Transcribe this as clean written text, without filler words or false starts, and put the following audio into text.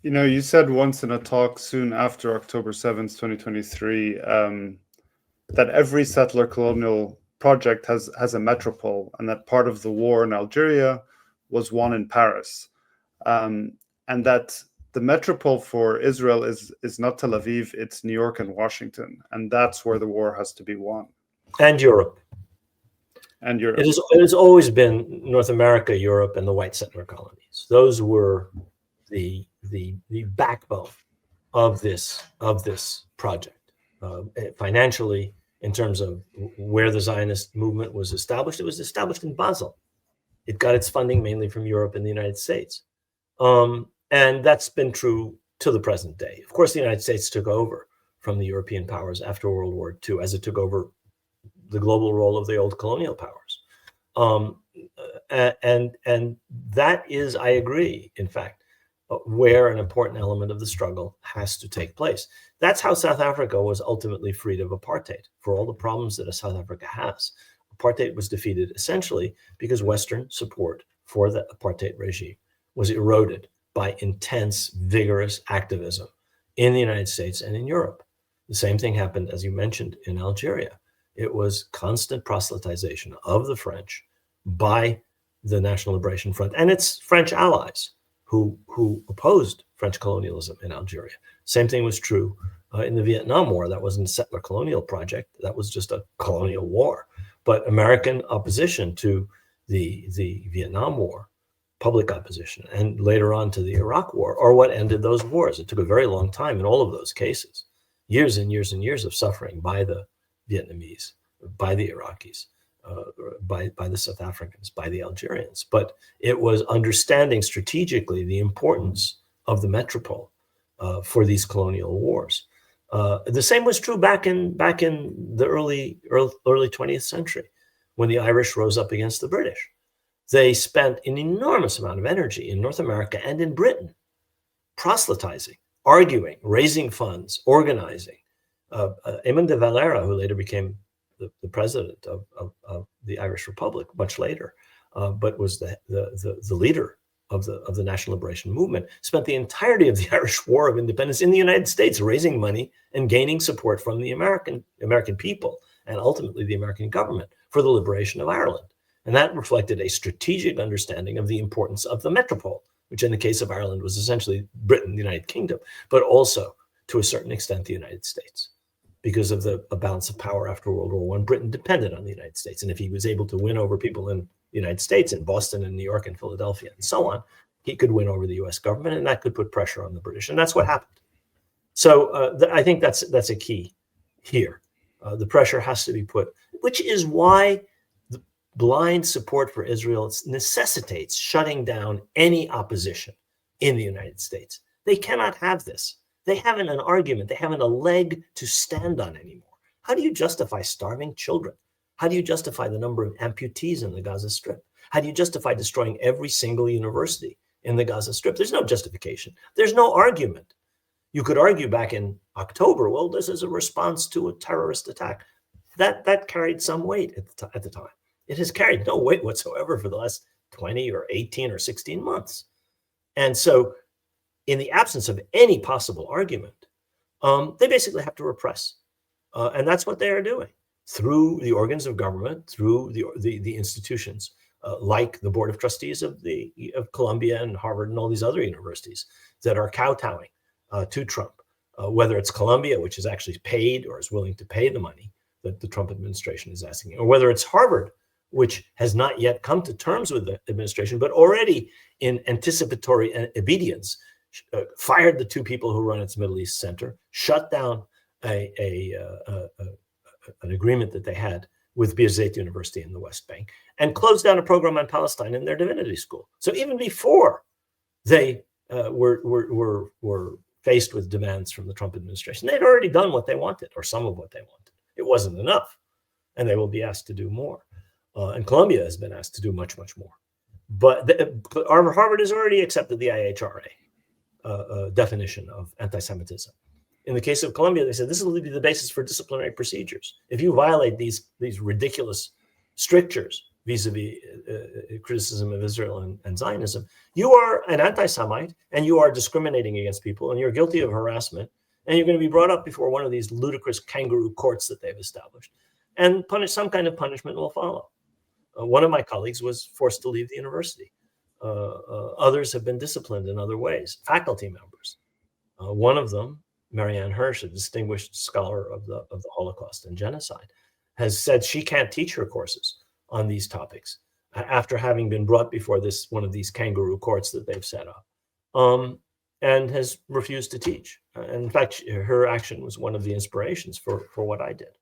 You said once in a talk soon after October 7th, 2023, that every settler colonial project has a metropole, and that part of the war in Algeria was won in Paris, and that the metropole for Israel is not Tel Aviv, it's New York and Washington, and that's where the war has to be won. And Europe. And Europe. It has always been North America, Europe, and the white settler colonies. Those were the backbone of this project. Financially, in terms of where the Zionist movement was established, it was established in Basel. It got its funding mainly from Europe and the United States. And that's been true to the present day. Of course, the United States took over from the European powers after World War II, as it took over the global role of the old colonial powers. And that is, I agree, in fact, where an important element of the struggle has to take place. That's how South Africa was ultimately freed of apartheid. For all the problems that South Africa has, apartheid was defeated essentially because Western support for the apartheid regime was eroded by intense, vigorous activism in the United States and in Europe. The same thing happened, as you mentioned, in Algeria. It was constant proselytization of the French by the National Liberation Front and its French allies who opposed French colonialism in Algeria. Same thing was true in the Vietnam War. That wasn't a settler colonial project. That was just a colonial war. But American opposition to the Vietnam War, public opposition, and later on to the Iraq War, are what ended those wars. It took a very long time in all of those cases, years and years and years of suffering by the Vietnamese, by the Iraqis, by the South Africans, by the Algerians. But it was understanding strategically the importance of the metropole for these colonial wars. The same was true back in the early 20th century, when the Irish rose up against the British. They spent an enormous amount of energy in North America and in Britain proselytizing, arguing, raising funds, organizing. Eamon de Valera, who later became the president of the Irish Republic much later, but was the leader of the National Liberation Movement, spent the entirety of the Irish War of Independence in the United States raising money and gaining support from the American people and ultimately the American government for the liberation of Ireland. And that reflected a strategic understanding of the importance of the metropole, which in the case of Ireland was essentially Britain, the United Kingdom, but also to a certain extent the United States. Because of the balance of power after World War I, Britain depended on the United States. And if he was able to win over people in the United States, in Boston and New York and Philadelphia and so on, he could win over the US government, and that could put pressure on the British. And that's what happened. So I think that's a key here. The pressure has to be put, which is why the blind support for Israel necessitates shutting down any opposition in the United States. They cannot have this. They haven't an argument. They haven't a leg to stand on anymore. How do you justify starving children? How do you justify the number of amputees in the Gaza Strip? How do you justify destroying every single university in the Gaza Strip? There's no justification. There's no argument. You could argue back in October, well, this is a response to a terrorist attack. That carried some weight at the time. It has carried no weight whatsoever for the last 20 or 18 or 16 months. And so in the absence of any possible argument, they basically have to repress. And that's what they are doing through the organs of government, through the institutions like the Board of Trustees of Columbia and Harvard and all these other universities that are kowtowing to Trump, whether it's Columbia, which is actually paid or is willing to pay the money that the Trump administration is asking, or whether it's Harvard, which has not yet come to terms with the administration, but already in anticipatory obedience, fired the two people who run its Middle East Center, shut down an agreement that they had with Birzeit University in the West Bank, and closed down a program on Palestine in their divinity school. So even before they were faced with demands from the Trump administration, they'd already done what they wanted, or some of what they wanted. It wasn't enough, and they will be asked to do more. And Columbia has been asked to do much, much more. But Harvard has already accepted the IHRA definition of anti-Semitism. In the case of Columbia, they said this will be the basis for disciplinary procedures. If you violate these ridiculous strictures vis-a-vis criticism of Israel and Zionism, you are an anti-Semite and you are discriminating against people and you're guilty of harassment and you're going to be brought up before one of these ludicrous kangaroo courts that they've established, and some kind of punishment will follow. One of my colleagues was forced to leave the university. Others have been disciplined in other ways, faculty members. One of them, Marianne Hirsch, a distinguished scholar of the Holocaust and genocide, has said she can't teach her courses on these topics after having been brought before one of these kangaroo courts that they've set up, and has refused to teach. In fact, her action was one of the inspirations for what I did.